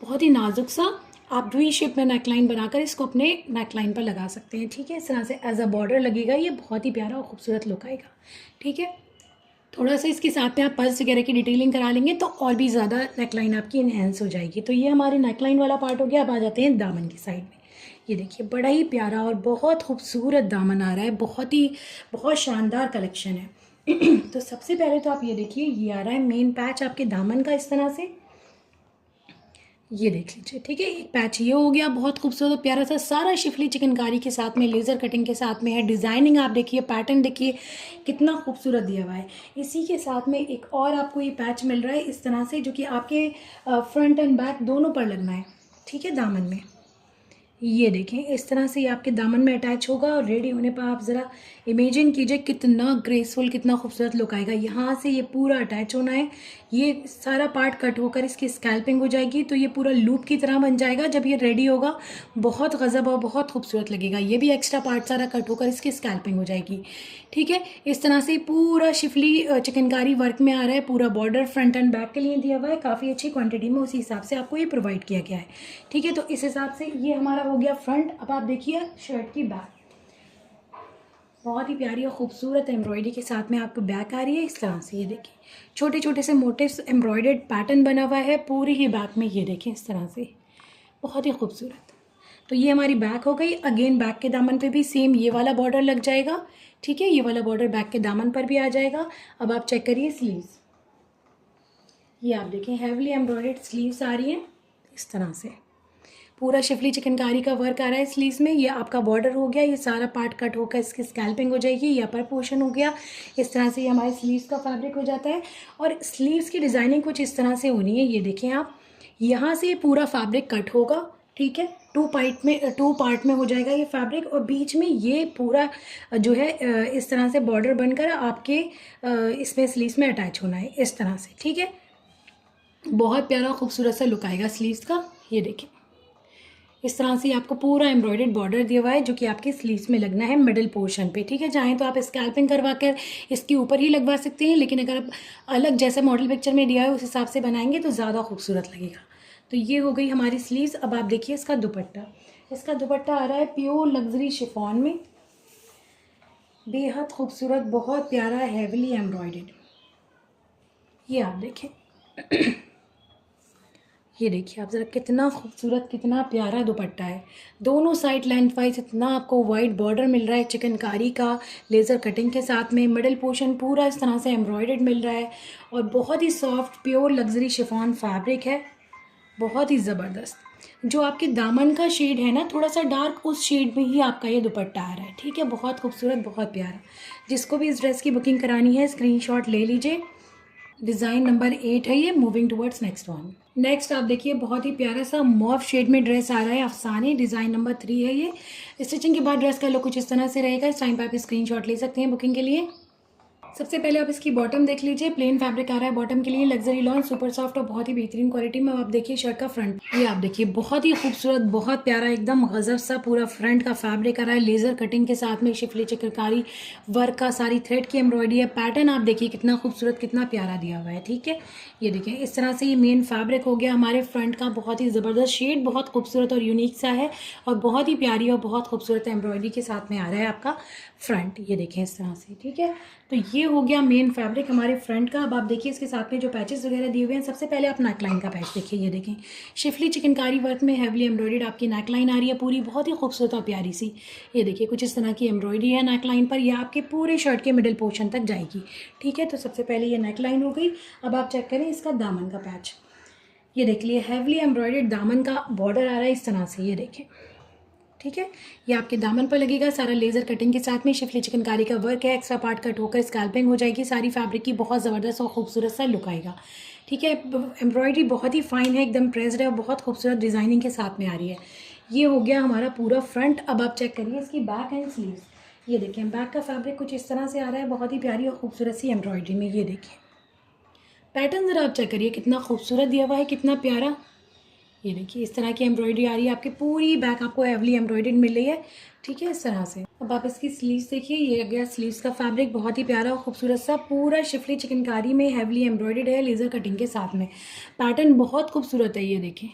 बहुत ही नाजुक सा आप वी शेप में नेकलाइन बनाकर इसको अपने नेकलाइन पर लगा सकते हैं। ठीक है, इस तरह से एज अ बॉर्डर लगेगा, ये बहुत ही प्यारा और खूबसूरत लुक आएगा। ठीक है, थोड़ा सा इसके साथ में आप पर्स वगैरह की डिटेलिंग करा लेंगे तो और भी ज़्यादा नेकलाइन आपकी इन्हेंस हो जाएगी। तो ये हमारे नेकलाइन वाला पार्ट हो गया। अब आ जाते हैं दामन की साइड में। ये देखिए बड़ा ही प्यारा और बहुत खूबसूरत दामन आ रहा है, बहुत शानदार कलेक्शन है। तो सबसे पहले तो आप ये देखिए, ये आ रहा है मेन पैच आपके दामन का इस तरह से, ये देख लीजिए। ठीक है, एक पैच ये हो गया बहुत खूबसूरत प्यारा सा, सारा शिफली चिकनकारी के साथ में, लेज़र कटिंग के साथ में है। डिज़ाइनिंग आप देखिए, पैटर्न देखिए कितना खूबसूरत दिया हुआ है। इसी के साथ में एक और आपको ये पैच मिल रहा है इस तरह से, जो कि आपके फ्रंट एंड बैक दोनों पर लगना है। ठीक है, दामन में ये देखें इस तरह से ये आपके दामन में अटैच होगा। और रेडी होने पर आप ज़रा इमेजिन कीजिए कितना ग्रेसफुल, कितना खूबसूरत लुक आएगा। यहाँ से ये पूरा अटैच होना है, ये सारा पार्ट कट होकर इसकी स्कैल्पिंग हो जाएगी, तो ये पूरा लूप की तरह बन जाएगा। जब ये रेडी होगा बहुत गजब और बहुत खूबसूरत लगेगा। ये भी एक्स्ट्रा पार्ट सारा कट होकर इसकी स्कैल्पिंग हो जाएगी। ठीक है, इस तरह से पूरा शिफली चिकनकारी वर्क में आ रहा है। पूरा बॉर्डर फ्रंट एंड बैक के लिए दिया हुआ है, काफ़ी अच्छी क्वांटिटी में, उसी हिसाब से आपको ये प्रोवाइड किया गया है। ठीक है, तो इस हिसाब से ये हमारा हो गया फ्रंट। अब आप देखिए शर्ट की बैक, बहुत ही प्यारी और खूबसूरत एम्ब्रॉयडरी के साथ में आपको बैक आ रही है इस तरह से। ये देखिए छोटे छोटे से मोटिव्स एम्ब्रॉयडर्ड पैटर्न बना हुआ है पूरी ही बैक में। ये देखें इस तरह से बहुत ही खूबसूरत। तो ये हमारी बैक हो गई। अगेन बैक के दामन पे भी सेम ये वाला बॉर्डर लग जाएगा। ठीक है, ये वाला बॉर्डर बैक के दामन पर भी आ जाएगा। अब आप चेक करिए स्लीव्स, ये आप देखें हैवली एम्ब्रॉयडर्ड स्लीव्स आ रही हैं इस तरह से। पूरा शिफली चिकनकारी का वर्क आ रहा है स्लीव्स में। ये आपका बॉर्डर हो गया, ये सारा पार्ट कट होकर इसकी स्कैल्पिंग हो जाएगी। ये अपर पोर्शन हो गया, इस तरह से ये हमारे स्लीव्स का फैब्रिक हो जाता है। और स्लीव्स की डिज़ाइनिंग कुछ इस तरह से होनी है। ये देखें आप, यहाँ से पूरा फैब्रिक कट होगा। ठीक है, टू पार्ट में हो जाएगा ये फैब्रिक, और बीच में ये पूरा जो है इस तरह से बॉर्डर बनकर आपके इसमें स्लीव्स में अटैच होना है इस तरह से। ठीक है, बहुत प्यारा खूबसूरत सा लुक आएगा स्लीव्स का। ये देखें इस तरह से आपको पूरा एम्ब्रॉयडर्ड बॉर्डर दिया हुआ है, जो कि आपके स्लीव्स में लगना है मिडिल पोर्शन पे। ठीक है, चाहें तो आप स्कैल्पिंग करवा कर इसके ऊपर ही लगवा सकते हैं, लेकिन अगर आप अलग जैसा मॉडल पिक्चर में दिया है उस हिसाब से बनाएंगे तो ज़्यादा खूबसूरत लगेगा। तो ये हो गई हमारी स्लीव्स। अब आप देखिए इसका दुपट्टा, इसका दुपट्टा आ रहा है प्योर लग्जरी शिफॉन में, बेहद खूबसूरत, बहुत प्यारा हैवली एम्ब्रॉयडर्ड। ये आप देखें ये देखिए आप ज़रा कितना खूबसूरत कितना प्यारा दुपट्टा है। दोनों साइड लेंथ वाइज इतना आपको वाइड बॉर्डर मिल रहा है चिकनकारी का लेज़र कटिंग के साथ में। मिडल पोर्शन पूरा इस तरह से एम्ब्रॉयडर्ड मिल रहा है और बहुत ही soft pure luxury chiffon fabric है, बहुत ही ज़बरदस्त। जो आपके दामन का शेड है ना थोड़ा सा डार्क, उस शेड में ही आपका ये दुपट्टा आ रहा है। ठीक है, बहुत खूबसूरत बहुत प्यारा। जिसको भी इस ड्रेस की बुकिंग करानी है स्क्रीनशॉट ले लीजिए। डिज़ाइन नंबर 8 है ये। Moving towards next one. Next आप देखिए बहुत ही प्यारा सा मॉव शेड में ड्रेस आ रहा है अफसाने। डिज़ाइन नंबर 3 है ये। स्टिचिंग के बाद ड्रेस का लुक कुछ इस तरह से रहेगा। इस टाइम पर आप स्क्रीनशॉट ले सकते हैं बुकिंग के लिए। सबसे पहले आप इसकी बॉटम देख लीजिए। प्लेन फैब्रिक आ रहा है बॉटम के लिए, लग्जरी लॉन सुपर सॉफ्ट और बहुत ही बेहतरीन क्वालिटी में। आप देखिए शर्ट का फ्रंट, ये आप देखिए बहुत ही खूबसूरत बहुत प्यारा एकदम गजब सा पूरा फ्रंट का फैब्रिक आ रहा है लेज़र कटिंग के साथ में। शिफली चिकनकारी वर्क का सारी थ्रेड की एम्ब्रॉयडरी है। पैटर्न आप देखिए कितना खूबसूरत कितना प्यारा दिया हुआ है। ठीक है, ये देखिए इस तरह से ये मेन फैब्रिक हो गया हमारे फ्रंट का। बहुत ही ज़बरदस्त शेड, बहुत खूबसूरत और यूनिक सा है और बहुत ही प्यारी और बहुत खूबसूरत एम्ब्रॉयडरी के साथ में आ रहा है आपका फ्रंट। ये देखें इस तरह से। ठीक है, तो ये हो गया मेन फैब्रिक हमारे फ्रंट का। अब आप देखिए इसके साथ में जो पैचेस वगैरह दिए हुए हैं। सबसे पहले आप नेकलाइन का पैच देखिए, ये देखें शिफली चिकनकारी वर्क में हैवली एम्ब्रॉयडर्ड आपकी नेकलाइन आ रही है पूरी, बहुत ही खूबसूरत और प्यारी सी। ये देखिए कुछ इस तरह की एम्ब्रॉयडरी है नेकलाइन पर, यह आपके पूरे शर्ट के मिडिल पोर्शन तक जाएगी। ठीक है, तो सबसे पहले ये नेकलाइन हो गई। अब आप चेक करें इसका दामन का पैच, ये देख लिए हैवली एम्ब्रॉयडर्ड दामन का बॉर्डर आ रहा है इस तरह से। ये देखें, ठीक है, ये आपके दामन पर लगेगा सारा लेज़र कटिंग के साथ में। शिफली चिकनकारी का वर्क है, एक्स्ट्रा पार्ट कट होकर स्कैल्पिंग हो जाएगी सारी फैब्रिक की। बहुत ज़बरदस्त और खूबसूरत सा लुक आएगा। ठीक है, एम्ब्रॉयडरी बहुत ही फाइन है, एकदम प्रेस्ड है और बहुत खूबसूरत डिज़ाइनिंग के साथ में आ रही है। ये हो गया हमारा पूरा फ्रंट। अब आप चेक करिए इसकी बैक एंड स्लीव्स। ये देखिए बैक का फैब्रिक कुछ इस तरह से आ रहा है, बहुत ही प्यारी और खूबसूरत सी एम्ब्रॉयडरी में। ये देखिए पैटर्न ज़रा आप चेक करिए कितना खूबसूरत दिया हुआ है, कितना प्यारा। ये देखिए इस तरह की एम्ब्रॉयडरी आ रही है आपकी पूरी बैक आपको हेवली एम्ब्रॉयडरी मिल रही है। ठीक है, इस तरह से। अब आप इसकी स्लीव्स देखिए, ये गया स्लीव्स का फैब्रिक, बहुत ही प्यारा और खूबसूरत सा पूरा शिफली चिकनकारी में हेवली एम्ब्रॉयडर्ड है लेज़र कटिंग के साथ में। पैटर्न बहुत खूबसूरत है। ये देखिए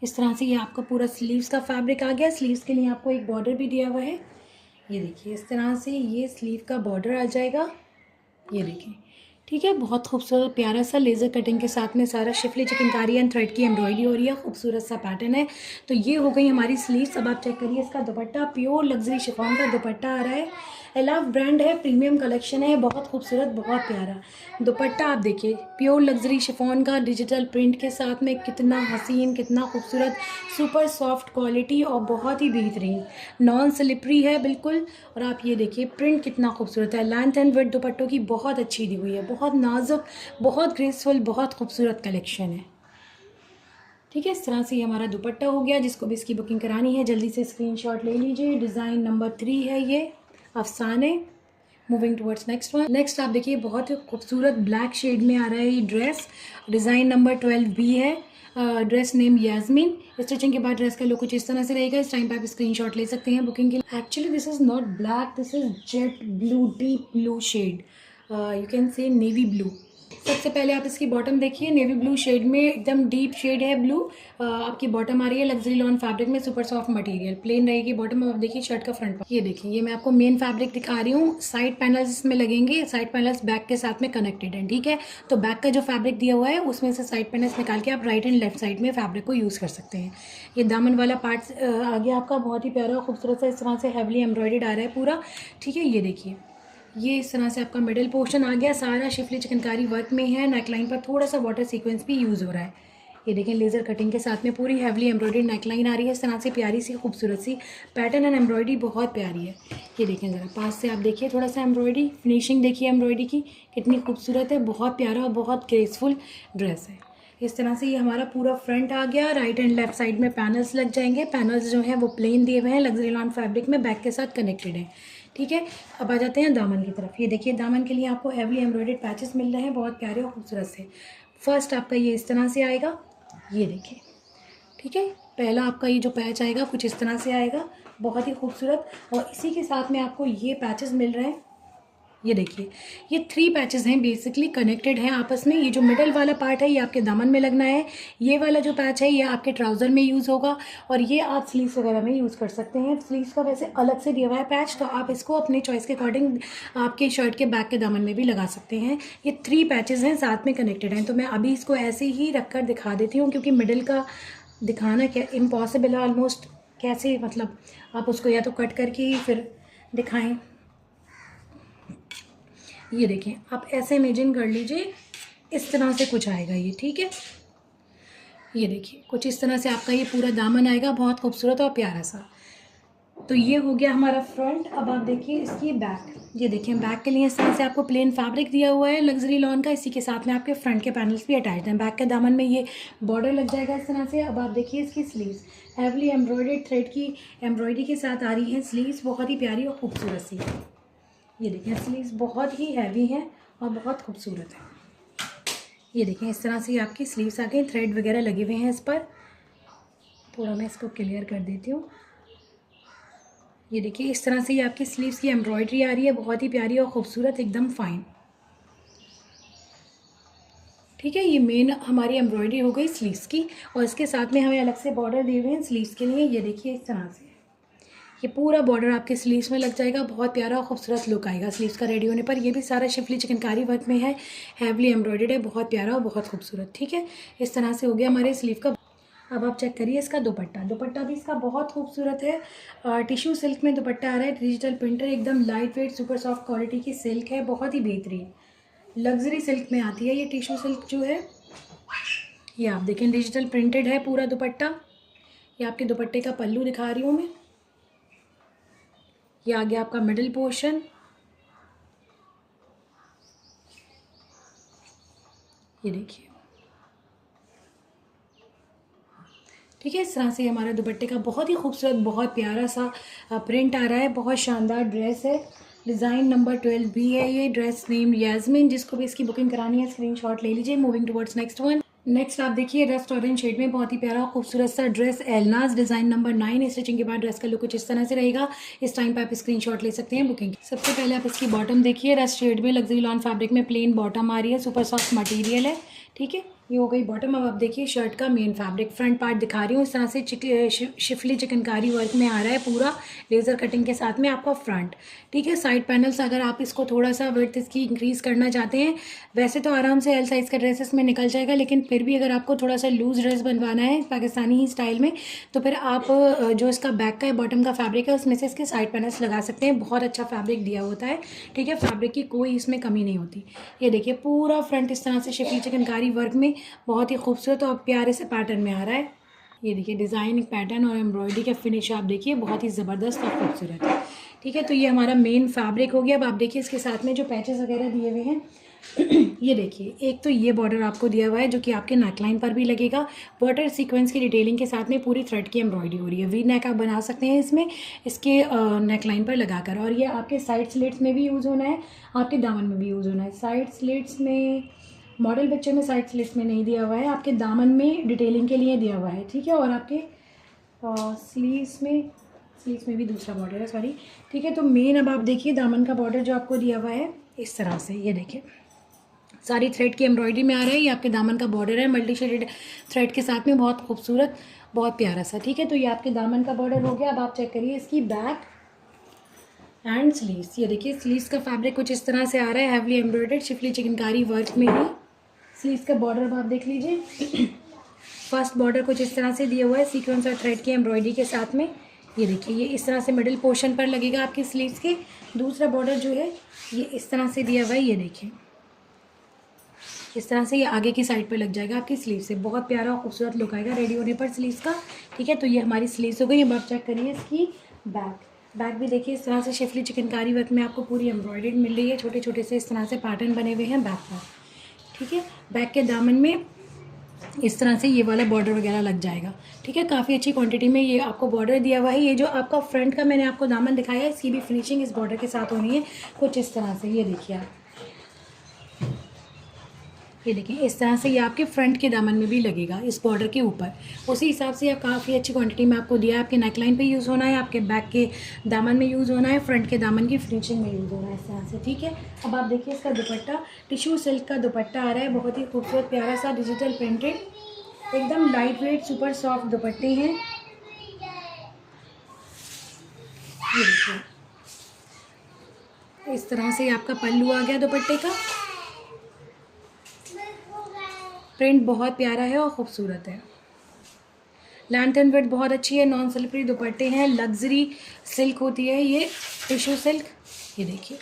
इस तरह से ये आपका पूरा स्लीव्स का फैब्रिक आ गया। स्लीव्स के लिए आपको एक बॉर्डर भी दिया हुआ है। ये देखिए इस तरह से ये स्लीव का बॉर्डर आ जाएगा। ये देखिए, ठीक है, बहुत खूबसूरत प्यारा सा लेज़र कटिंग के साथ में सारा शिफली चिकनकारी एंड थ्रेड की एम्ब्रॉयडरी हो रही है, खूबसूरत सा पैटर्न है। तो ये हो गई हमारी स्लीव्स। अब आप चेक करिए इसका दुपट्टा, प्योर लग्जरी शिफॉन का दुपट्टा आ रहा है। एलाफ ब्रांड है, प्रीमियम कलेक्शन है, बहुत खूबसूरत बहुत प्यारा दुपट्टा। आप देखिए प्योर लग्जरी शिफॉन का डिजिटल प्रिंट के साथ में, कितना हसीन कितना खूबसूरत, सुपर सॉफ्ट क्वालिटी और बहुत ही बेहतरीन, नॉन स्लिपरी है बिल्कुल। और आप ये देखिए प्रिंट कितना खूबसूरत है। लेंथ एंड विड्थ दुपट्टों की बहुत अच्छी दी हुई है, बहुत नाजुक बहुत ग्रेसफुल बहुत खूबसूरत कलेक्शन है। ठीक है, इस तरह से ये हमारा दुपट्टा हो गया। जिसको भी इसकी बुकिंग करानी है जल्दी से स्क्रीनशॉट ले लीजिए। डिज़ाइन नंबर 3 है ये अफसाने। Moving towards next one. Next आप देखिए बहुत ही खूबसूरत ब्लैक शेड में आ रहा है ये ड्रेस। डिज़ाइन नंबर 12 भी है। Dress name Yasmin. स्टिचिंग के बाद ड्रेस का लुक कुछ इस तरह से रहेगा। इस टाइम पे आप स्क्रीनशॉट ले सकते हैं बुकिंग के लिए। Actually this is not black, this is jet blue, deep blue shade, you can say navy blue. सबसे पहले आप इसकी बॉटम देखिए, नेवी ब्लू शेड में एकदम डीप शेड है ब्लू। आपकी बॉटम आ रही है लग्जरी लॉन फैब्रिक में, सुपर सॉफ्ट मटेरियल, प्लेन रहेगी बॉटम। आप देखिए शर्ट का फ्रंट, ये देखिए ये मैं आपको मेन फैब्रिक दिखा रही हूँ। साइड पैनल्स इसमें लगेंगे, साइड पैनल्स बैक के साथ में कनेक्टेड हैं। ठीक है, तो बैक का जो फैब्रिक दिया हुआ है उसमें से साइड पैनल्स निकाल के आप राइट एंड लेफ्ट साइड में फैब्रिक को यूज़ कर सकते हैं। ये दामन वाला पार्ट आगे आपका बहुत ही प्यारा और खूबसूरत सा इस तरह से हैवली एम्ब्रॉयडर्ड आ रहा है पूरा। ठीक है, ये देखिए ये इस तरह से आपका मिडिल पोर्शन आ गया, सारा शिफली चिकनकारी वर्क में है। नेकलाइन पर थोड़ा सा वाटर सीक्वेंस भी यूज़ हो रहा है। ये देखें लेज़र कटिंग के साथ में पूरी हैवली एम्ब्रॉयडर्ड नेकलाइन आ रही है इस तरह से, प्यारी सी खूबसूरत सी पैटर्न एंड एम्ब्रॉयडरी बहुत प्यारी है। ये देखें ज़रा पास से आप देखिए थोड़ा सा एम्ब्रॉयडरी फिनिशिंग देखिए एम्ब्रॉयडरी की कितनी खूबसूरत है, बहुत प्यारा और बहुत ग्रेसफुल ड्रेस है। इस तरह से ये हमारा पूरा फ्रंट आ गया। राइट एंड लेफ्ट साइड में पैनल्स लग जाएंगे। पैनल्स जो हैं वो प्लेन दिए हुए हैं, लग्जरी लॉन फैब्रिक में बैक के साथ कनेक्टेड है। ठीक है, अब आ जाते हैं दामन की तरफ। ये देखिए दामन के लिए आपको हैवली एम्ब्रॉयडर्ड पैचेस मिल रहे हैं, बहुत प्यारे और खूबसूरत से। फर्स्ट आपका ये इस तरह से आएगा, ये देखिए। ठीक है, पहला आपका ये जो पैच आएगा कुछ इस तरह से आएगा, बहुत ही खूबसूरत। और इसी के साथ में आपको ये पैचेस मिल रहे हैं, ये देखिए, ये 3 पैचेस हैं, बेसिकली कनेक्टेड हैं आपस में। ये जो मिडल वाला पार्ट है ये आपके दामन में लगना है, ये वाला जो पैच है ये आपके ट्राउज़र में यूज़ होगा, और ये आप स्लीव्स वगैरह में यूज़ कर सकते हैं। स्लीव्स का वैसे अलग से दिया हुआ है पैच, तो आप इसको अपने चॉइस के अकॉर्डिंग आपके शर्ट के बैक के दामन में भी लगा सकते हैं। ये 3 पैचेस हैं, साथ में कनेक्टेड हैं। तो मैं अभी इसको ऐसे ही रख कर दिखा देती हूँ, क्योंकि मिडल का दिखाना क्या इम्पॉसिबल है ऑलमोस्ट। कैसे मतलब आप उसको या तो कट करके ही फिर दिखाएं। ये देखें, आप ऐसे इमेजिन कर लीजिए, इस तरह से कुछ आएगा ये, ठीक है। ये देखिए, कुछ इस तरह से आपका ये पूरा दामन आएगा, बहुत खूबसूरत और प्यारा सा। तो ये हो गया हमारा फ्रंट। अब आप देखिए इसकी बैक। ये देखिए, बैक के लिए इस तरह से आपको प्लेन फैब्रिक दिया हुआ है लग्जरी लॉन का, इसी के साथ में आपके फ्रंट के पैनल्स भी अटैच हैं। बैक के दामन में ये बॉर्डर लग जाएगा इस तरह से। अब आप देखिए इसकी स्लीव्स हैवली एम्ब्रॉयडर्ड थ्रेड की एम्ब्रॉयडरी के साथ आ रही है स्लीव्स, बहुत ही प्यारी और खूबसूरत सी। ये देखें, स्लीव्स बहुत ही हैवी हैं और बहुत खूबसूरत है। ये देखें, इस तरह से आपकी स्लीव्स आ गई, थ्रेड वगैरह लगे हुए हैं इस पर। थोड़ा मैं इसको क्लियर कर देती हूँ। ये देखिए, इस तरह से ये आपकी स्लीव्स की एम्ब्रॉयडरी आ रही है, बहुत ही प्यारी और खूबसूरत, एकदम फाइन। ठीक है, ये मेन हमारी एम्ब्रॉयडरी हो गई स्लीव्स की, और इसके साथ में हमें अलग से बॉर्डर दिए हुए हैं स्लीव्स के लिए। ये देखिए, इस तरह से ये पूरा बॉर्डर आपके स्लीव्स में लग जाएगा, बहुत प्यारा और खूबसूरत लुक आएगा स्लीव्स का रेडी होने पर। ये भी सारा शिफली चिकनकारी वर्क में है, हैवली एम्ब्रॉयडर्ड है, बहुत प्यारा और बहुत खूबसूरत। ठीक है, इस तरह से हो गया हमारे स्लीव का। अब आप चेक करिए इसका दुपट्टा। दुपट्टा भी इसका बहुत खूबसूरत है, टिश्यू सिल्क में दुपट्टा आ रहा है, डिजिटल प्रिंटर, एकदम light weight super soft quality की सिल्क है, बहुत ही बेहतरीन लग्जरी सिल्क में आती है ये टिश्यू सिल्क जो है। ये आप देखें, डिजिटल प्रिंटेड है पूरा दुपट्टा। ये आपके दुपट्टे का पल्लू दिखा रही हूँ मैं। ये आ गया आपका मिडिल पोर्शन। ये देखिए, ठीक है, इस तरह से हमारा दुपट्टे का बहुत ही खूबसूरत, बहुत प्यारा सा प्रिंट आ रहा है। बहुत शानदार ड्रेस है, डिज़ाइन नंबर 12 भी है ये ड्रेस, नेम यास्मीन। जिसको भी इसकी बुकिंग करानी है स्क्रीनशॉट ले लीजिए। Moving towards next one. Next आप देखिए रस्ट ऑरेंज शेड में बहुत ही प्यारा खूबसूरत सा ड्रेस, एलनाज, डिज़ाइन नंबर 9। स्टिचिंग के बाद ड्रेस का लुक कुछ इस तरह से रहेगा। इस टाइम पर आप स्क्रीनशॉट ले सकते हैं बुकिंग। सबसे पहले आप इसकी बॉटम देखिए, रस्ट शेड में लग्जरी लॉन फैब्रिक में प्लेन बॉटम आ रही है, सुपर सॉफ्ट मटेरियल है। ठीक है, ये हो गई बॉटम। अब आप देखिए शर्ट का मेन फैब्रिक। फ्रंट पार्ट दिखा रही हूँ, इस तरह से शिफली चिकनकारी वर्क में आ रहा है पूरा, लेज़र कटिंग के साथ में आपका फ्रंट। ठीक है, साइड पैनल्स अगर आप इसको थोड़ा सा विड्थ इसकी इंक्रीज़ करना चाहते हैं, वैसे तो आराम से एल साइज़ का ड्रेसेस में निकल जाएगा, लेकिन फिर भी अगर आपको थोड़ा सा लूज़ ड्रेस बनवाना है पाकिस्तानी ही स्टाइल में, तो फिर आप जो इसका बैक का बॉटम का फैब्रिक है उसमें से इसके साइड पैनल्स लगा सकते हैं। बहुत अच्छा फैब्रिक दिया होता है। ठीक है, फैब्रिक की कोई इसमें कमी नहीं होती। ये देखिए, पूरा फ्रंट इस तरह से शिफली चिकनकारी वर्क में बहुत ही खूबसूरत और प्यारे से पैटर्न में आ रहा है। ये देखिए, डिज़ाइन पैटर्न और एम्ब्रॉयडरी का फिनिश आप देखिए, बहुत ही ज़बरदस्त और खूबसूरत है। ठीक है, तो ये हमारा मेन फैब्रिक हो गया। अब आप देखिए इसके साथ में जो पैचेस वगैरह दिए हुए हैं ये देखिए, एक तो ये बॉर्डर आपको दिया हुआ है जो कि आपके नेकलाइन पर भी लगेगा। बॉर्डर सीक्वेंस की डिटेलिंग के साथ में पूरी थ्रेड की एम्ब्रॉयडरी हो रही है। वी नेक आप बना सकते हैं इसमें, इसके नेकलाइन पर लगाकर। और ये आपके साइड स्लिट्स में भी यूज़ होना है, आपके दामन में भी यूज़ होना है। साइड स्लिट्स में मॉडल पिक्चर में साइड स्लिट्स में नहीं दिया हुआ है, आपके दामन में डिटेलिंग के लिए दिया हुआ है। ठीक है, और आपके स्लीव्स में भी दूसरा बॉर्डर है, सॉरी। ठीक है, तो मेन अब आप देखिए दामन का बॉर्डर जो आपको दिया हुआ है इस तरह से, ये देखिए सारी थ्रेड की एम्ब्रॉयडरी में आ रहा है। ये आपके दामन का बॉर्डर है मल्टी शेडेड थ्रेड के साथ में, बहुत खूबसूरत, बहुत प्यारा सा। ठीक है, तो ये आपके दामन का बॉर्डर हो गया। अब आप चेक करिए इसकी बैक एंड स्लीव्स। ये देखिए, स्लीव्स का फैब्रिक कुछ इस तरह से आ रहा है, heavily embroidered Schiffli chikankari work में ही। स्लीव्स का बॉर्डर अब आप देख लीजिए, फर्स्ट बॉर्डर कुछ इस तरह से दिया हुआ है सीक्वेंस और थ्रेड की एम्ब्रॉयडरी के साथ में। ये देखिए, ये इस तरह से मिडिल पोर्शन पर लगेगा आपकी स्लीव्स के। दूसरा बॉर्डर जो है ये इस तरह से दिया हुआ है, ये देखिए इस तरह से ये आगे की साइड पर लग जाएगा आपकी स्लीव से। बहुत प्यारा और खूबसूरत लुक आएगा रेडी होने पर स्लीव्स का। ठीक है, तो ये हमारी स्लीव्स हो गई। अब आप चेक करिए इसकी बैक भी देखिए, इस तरह से शिफली चिकनकारी वर्क में आपको पूरी एम्ब्रॉयडरी मिल रही है, छोटे छोटे से इस तरह से पैटर्न बने हुए हैं बैक पर। ठीक है, बैक के दामन में इस तरह से ये वाला बॉर्डर वगैरह लग जाएगा। ठीक है, काफ़ी अच्छी क्वांटिटी में ये आपको बॉर्डर दिया हुआ है। ये जो आपका फ्रंट का मैंने आपको दामन दिखाया है, इसकी भी फिनिशिंग इस बॉर्डर के साथ होनी है कुछ इस तरह से। ये देखिए आप, ये देखें इस तरह से ये आपके फ्रंट के दामन में भी लगेगा, इस बॉर्डर के ऊपर। उसी हिसाब से काफ़ी अच्छी क्वांटिटी में आपको दिया है। आपके नेकलाइन पे यूज़ होना है, आपके बैक के दामन में यूज़ होना है, फ्रंट के दामन की फिनिशिंग में यूज़ होना है, इस तरह से, ठीक है। अब आप देखिए इसका दुपट्टा, टिश्यू सिल्क का दुपट्टा आ रहा है, बहुत ही खूबसूरत प्यारा सा डिजिटल प्रिंटेड, एकदम लाइट वेट सुपर सॉफ्ट दुपट्टे हैं। ये देखिए इस तरह से आपका पल्लू आ गया दुपट्टे का। प्रिंट बहुत प्यारा है और ख़ूबसूरत है। लेंथ एंड विड्थ बहुत अच्छी है। नॉन स्लिपरी दुपट्टे हैं, लग्जरी सिल्क होती है ये, टिश्यू सिल्क। ये देखिए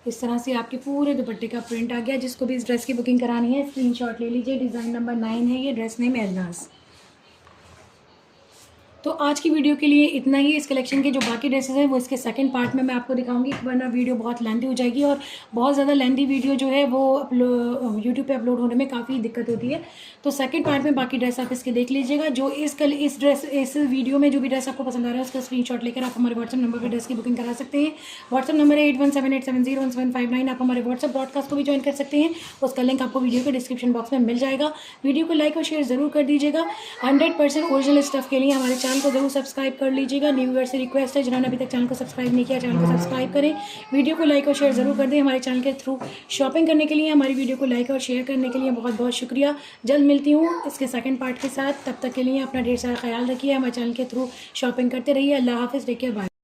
इस तरह से आपके पूरे दुपट्टे का प्रिंट आ गया। जिसको भी इस ड्रेस की बुकिंग करानी है स्क्रीनशॉट ले लीजिए। डिज़ाइन नंबर 9 है ये, ड्रेस नेम एलनाज। तो आज की वीडियो के लिए इतना ही। इस कलेक्शन के जो बाकी ड्रेसेस हैं वो इसके सेकंड पार्ट में मैं आपको दिखाऊंगी, वरना वीडियो बहुत लेंथी हो जाएगी और बहुत ज़्यादा लेंथी वीडियो जो है वो यूट्यूब पे अपलोड होने में काफ़ी दिक्कत होती है। तो सेकंड पार्ट में बाकी ड्रेस आप इसके देख लीजिएगा। जो इस वीडियो में जो भी ड्रेस आपको पसंद आ रहा है उसका स्क्रीनशॉट लेकर आप हमारे व्हाट्सअप नंबर पर ड्रेस की बुकिंग करा सकते हैं। व्हाट्सअप नंबर है 8178701759। आप हमारे व्हाट्सअप ब्रॉडकास्ट को भी ज्वाइन कर सकते हैं, उसका लिंक आपको वीडियो के डिस्क्रिप्शन बॉक्स में मिल जाएगा। वीडियो को लाइक और शेयर ज़रूर कर दीजिएगा। 100% ओरिजिनल स्टफ के लिए हमारे चैनल को जरूर सब्सक्राइब कर लीजिएगा। न्यू व्यूअर से रिक्वेस्ट है, जिन्होंने अभी तक चैनल को सब्सक्राइब नहीं किया चैनल को सब्सक्राइब करें, वीडियो को लाइक और शेयर ज़रूर कर दें। हमारे चैनल के थ्रू शॉपिंग करने के लिए, हमारी वीडियो को लाइक और शेयर करने के लिए बहुत बहुत शुक्रिया। जल्द मिलती हूँ इसके सेकंड पार्ट के साथ, तब तक के लिए अपना ढेर सारा ख्याल रखिए। हमारे चैनल के थ्रू शॉपिंग करते रहिए। अल्लाह हाफिज़, टेक केयर, बाय।